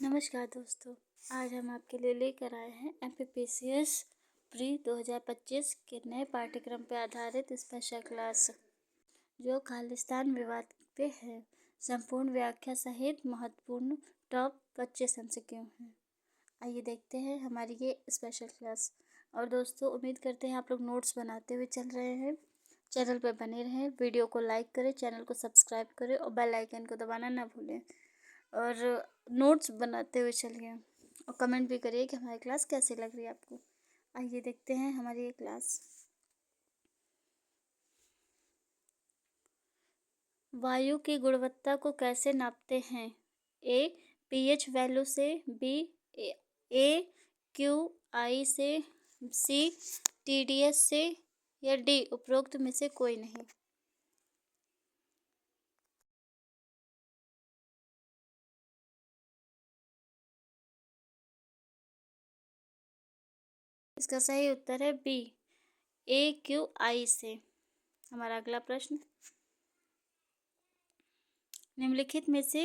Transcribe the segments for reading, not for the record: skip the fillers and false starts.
नमस्कार दोस्तों। आज हम आपके लिए लेकर आए हैं एमपीपीसीएस प्री 2025 के नए पाठ्यक्रम पर आधारित स्पेशल क्लास जो खालिस्तान विवाद पे है। संपूर्ण व्याख्या सहित महत्वपूर्ण टॉप 25 एमसीक्यू हैं। आइए देखते हैं हमारी ये स्पेशल क्लास। और दोस्तों, उम्मीद करते हैं आप लोग नोट्स बनाते हुए चल रहे हैं। चैनल पर बने रहें, वीडियो को लाइक करें, चैनल को सब्सक्राइब करें और बेल आइकन को दबाना ना भूलें। और नोट्स बनाते हुए चलिए और कमेंट भी करिए कि हमारी क्लास कैसी लग रही है आपको। आइए देखते हैं हमारी ये क्लास। वायु की गुणवत्ता को कैसे नापते हैं? ए पीएच वैल्यू से, बी ए क्यू आई से, सी टीडीएस से या डी उपरोक्त में से कोई नहीं। इसका सही उत्तर है बी ए क्यू आई से। हमारा अगला प्रश्न, निम्नलिखित में से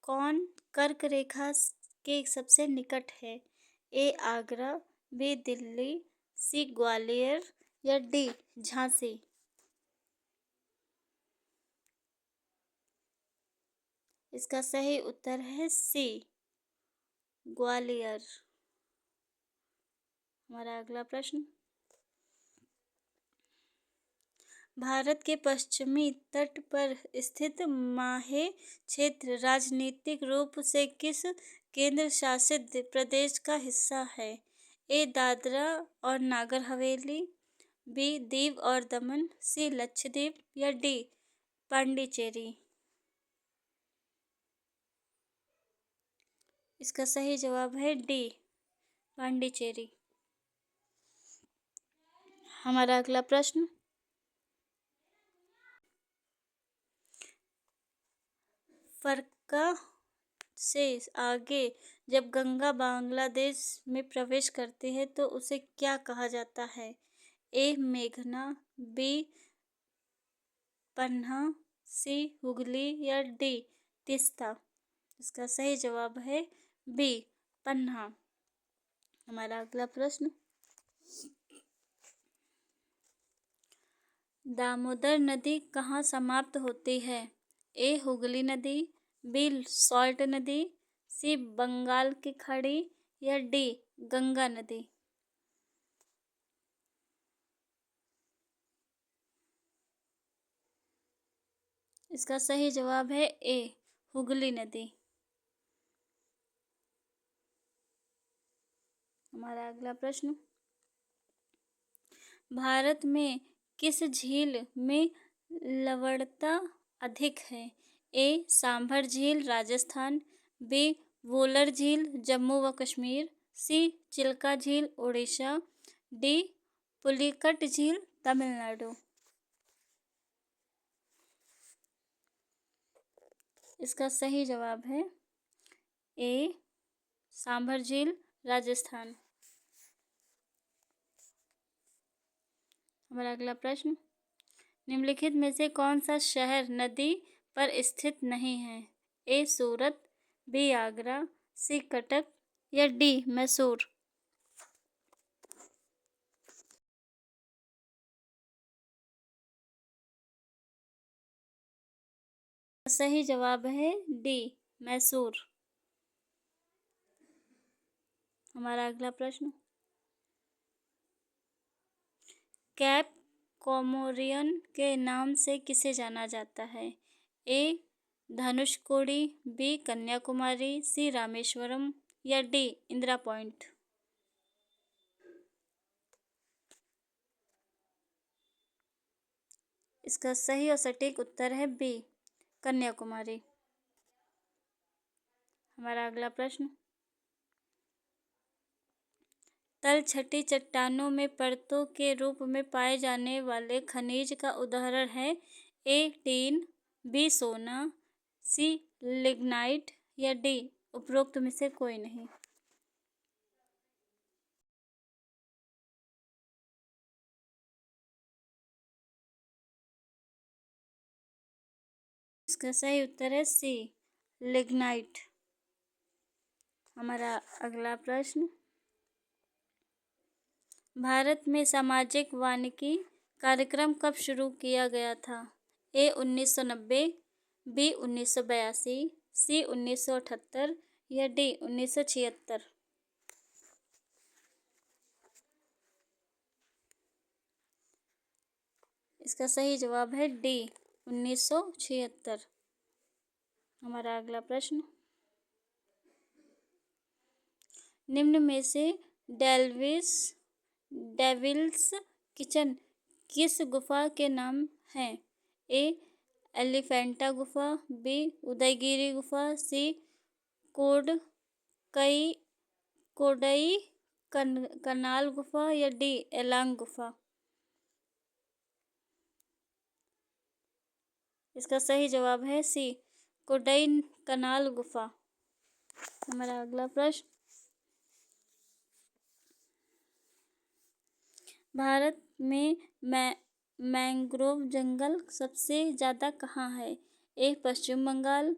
कौन कर्क रेखा के सबसे निकट है? ए आगरा, बी दिल्ली, सी ग्वालियर या डी झांसी। इसका सही उत्तर है सी ग्वालियर। हमारा अगला प्रश्न, भारत के पश्चिमी तट पर स्थित माहे क्षेत्र राजनीतिक रूप से किस केंद्र शासित प्रदेश का हिस्सा है? ए दादरा और नागर हवेली, बी दीव और दमन, सी लक्षद्वीप या डी पांडिचेरी। इसका सही जवाब है डी पांडिचेरी। हमारा अगला प्रश्न, फरक्का से आगे जब गंगा बांग्लादेश में प्रवेश करती है तो उसे क्या कहा जाता है? ए मेघना, बी पन्हा, सी हुगली या डी तीस्ता। इसका सही जवाब है बी पन्हा। हमारा अगला प्रश्न, दामोदर नदी कहाँ समाप्त होती है? ए हुगली नदी, बी सॉल्ट नदी, सी बंगाल की खाड़ी या डी गंगा नदी। इसका सही जवाब है ए हुगली नदी। हमारा अगला प्रश्न, भारत में किस झील में लवणता अधिक है? ए सांभर झील राजस्थान, बी वोलर झील जम्मू व कश्मीर, सी चिल्का झील उड़ीसा, डी पुलिकट झील तमिलनाडु। इसका सही जवाब है ए सांभर झील राजस्थान। हमारा अगला प्रश्न, निम्नलिखित में से कौन सा शहर नदी पर स्थित नहीं है? ए सूरत, बी आगरा, सी कटक या डी मैसूर। सही जवाब है डी मैसूर। हमारा अगला प्रश्न, कैप कोमोरियन के नाम से किसे जाना जाता है? ए धनुषकोडी, बी कन्याकुमारी, सी रामेश्वरम या डी इंदिरा पॉइंट। इसका सही और सटीक उत्तर है बी कन्याकुमारी। हमारा अगला प्रश्न, तलछटी चट्टानों में परतों के रूप में पाए जाने वाले खनिज का उदाहरण है? ए टीन, बी सोना, सी लिग्नाइट या डी उपरोक्त में से कोई नहीं। इसका सही उत्तर है सी लिग्नाइट। हमारा अगला प्रश्न, भारत में सामाजिक वानिकी कार्यक्रम कब शुरू किया गया था? ए 1990, बी 1982, सी 1978 या डी 1976? इसका सही जवाब है डी 1976। हमारा अगला प्रश्न, निम्न में से डेविल्स किचन किस गुफा के नाम हैं? ए एलिफेंटा गुफा, बी उदयगिरी गुफा, सी कोड कई कोडई कनाल गुफा या डी एलांग गुफा? इसका सही जवाब है सी कोडई कनाल गुफा। हमारा अगला प्रश्न, भारत में मैंग्रोव जंगल सबसे ज़्यादा कहाँ है? ए पश्चिम बंगाल,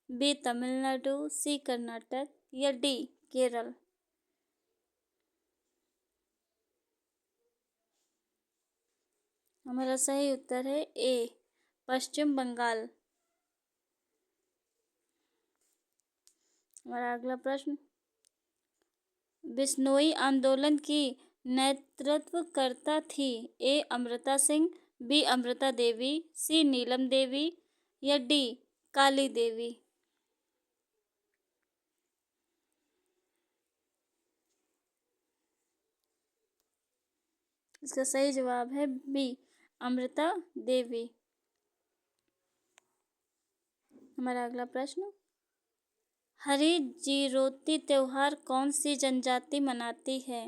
बी तमिलनाडु, सी कर्नाटक या डी केरल? हमारा सही उत्तर है ए पश्चिम बंगाल। हमारा अगला प्रश्न, बिश्नोई आंदोलन की नेतृत्वकर्ता थी? ए अमृता सिंह, बी अमृता देवी, सी नीलम देवी या डी काली देवी? इसका सही जवाब है बी अमृता देवी। हमारा अगला प्रश्न, हरिजीरोती त्योहार कौन सी जनजाति मनाती है?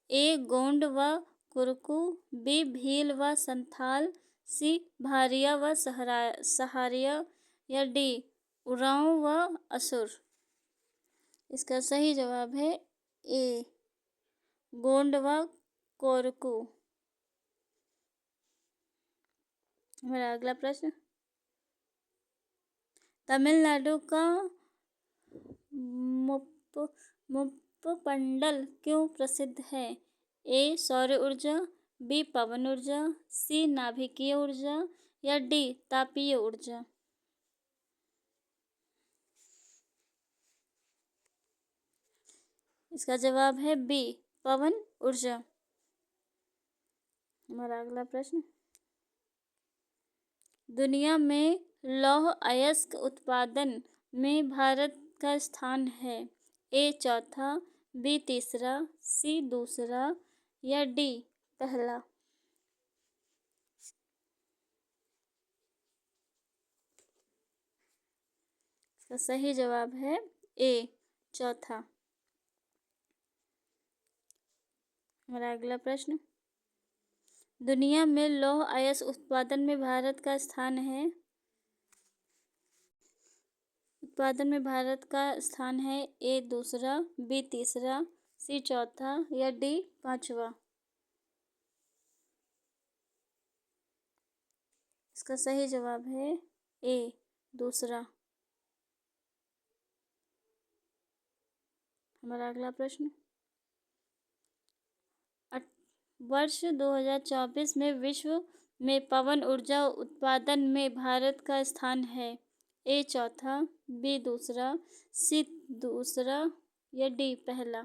ए गोंड व कुरकू, बी भील व संथाल, सी भारिया व सहारिया या डी उरांव व असुर? इसका सही जवाब है ए गोंड व कोरकू। हमारा अगला प्रश्न, तमिलनाडु का मुप्पंडल क्यों प्रसिद्ध है? ए सौर ऊर्जा, बी पवन ऊर्जा, सी नाभिकीय ऊर्जा या डी तापीय ऊर्जा? इसका जवाब है बी पवन ऊर्जा। हमारा अगला प्रश्न, दुनिया में लौह अयस्क उत्पादन में भारत का स्थान है? ए चौथा, बी तीसरा, सी दूसरा या डी पहला? इसका सही जवाब है ए चौथा। हमारा अगला प्रश्न, दुनिया में लौह अयस्क उत्पादन में भारत का स्थान है? उत्पादन में भारत का स्थान है ए दूसरा, बी तीसरा, सी चौथा या डी पांचवा? इसका सही जवाब है ए दूसरा। हमारा अगला प्रश्न, वर्ष 2024 में विश्व में पवन ऊर्जा उत्पादन में भारत का स्थान है? ए चौथा, बी दूसरा, सी दूसरा या डी पहला?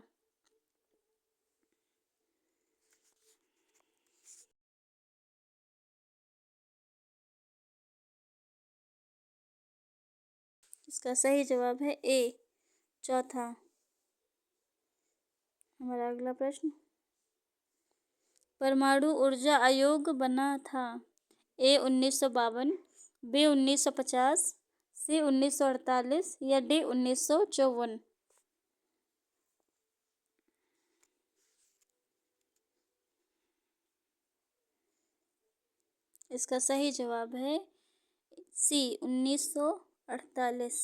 इसका सही जवाब है ए चौथा। हमारा अगला प्रश्न, परमाणु ऊर्जा आयोग बना था? ए 1952, बी 1950, सी 1948 या डी 1954? इसका सही जवाब है सी 1948।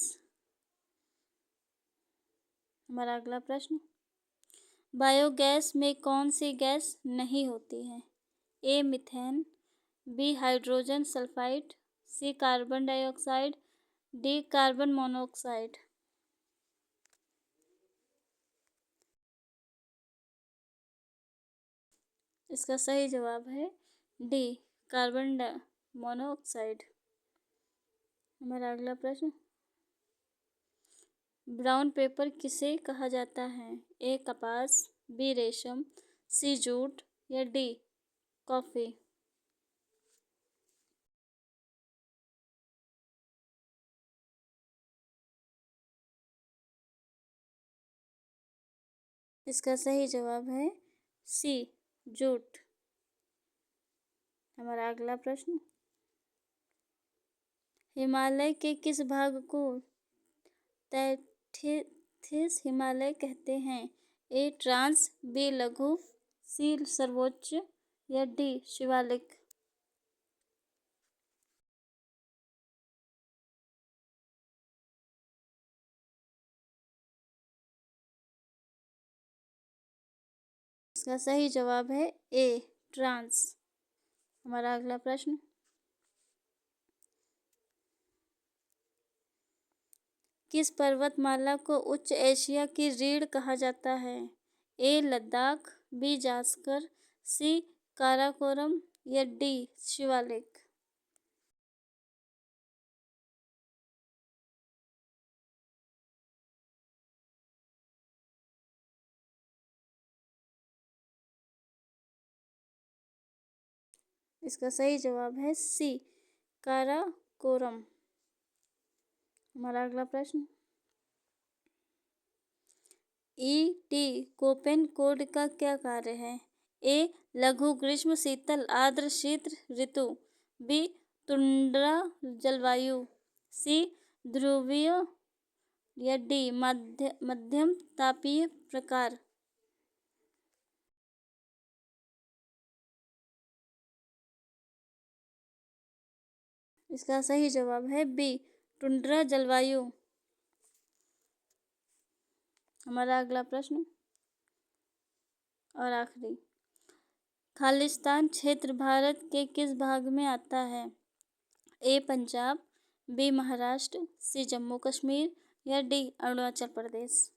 हमारा अगला प्रश्न, बायोगैस में कौन सी गैस नहीं होती है? A methane, B hydrogen sulphide, C carbon dioxide, D carbon monoxide? इसका सही जवाब है डी, कार्बन मोनोऑक्साइड। हमारा अगला प्रश्न, ब्राउन पेपर किसे कहा जाता है? ए कपास, बी रेशम, सी जूट या डी कॉफी। इसका सही जवाब है सी, जूट। हमारा अगला प्रश्न, हिमालय के किस भाग को तैथिस हिमालय कहते हैं? ए ट्रांस, बी लघु, सी सर्वोच्च या डी शिवालिक। इसका सही जवाब है ए, ट्रांस। हमारा अगला प्रश्न, किस पर्वतमाला को उच्च एशिया की रीढ़ कहा जाता है? ए लद्दाख, बी जास्कर, सी काराकोरम या डी शिवालिक। इसका सही जवाब है सी, काराकोरम। हमारा अगला प्रश्न, ईटी कोपेन कोड का क्या कार्य है? ए लघु ग्रीष्म शीतल आर्द्र शीत ऋतु, बी टुंड्रा जलवायु, सी ध्रुवीय या डी मध्यम तापीय प्रकार। इसका सही जवाब है बी, टुंड्रा जलवायु। हमारा अगला प्रश्न और आखिरी, खालिस्तान क्षेत्र भारत के किस भाग में आता है? ए पंजाब, बी महाराष्ट्र, सी जम्मू कश्मीर या डी अरुणाचल प्रदेश।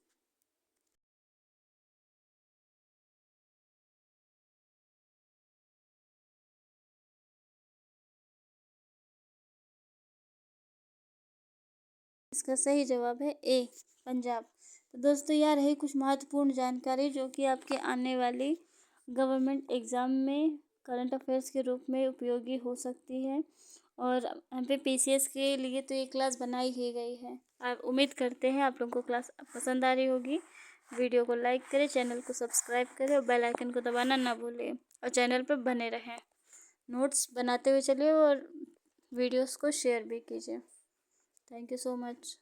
इसका सही जवाब है ए, पंजाब। तो दोस्तों यार है कुछ महत्वपूर्ण जानकारी जो कि आपके आने वाली गवर्नमेंट एग्ज़ाम में करंट अफेयर्स के रूप में उपयोगी हो सकती है। और MPPCS के लिए तो ये क्लास बनाई ही गई है। आप उम्मीद करते हैं आप लोगों को क्लास पसंद आ रही होगी। वीडियो को लाइक करें, चैनल को सब्सक्राइब करें और बेल आइकन को दबाना ना भूलें और चैनल पर बने रहें। नोट्स बनाते हुए चलिए और वीडियोस को शेयर भी कीजिए। Thank you so much.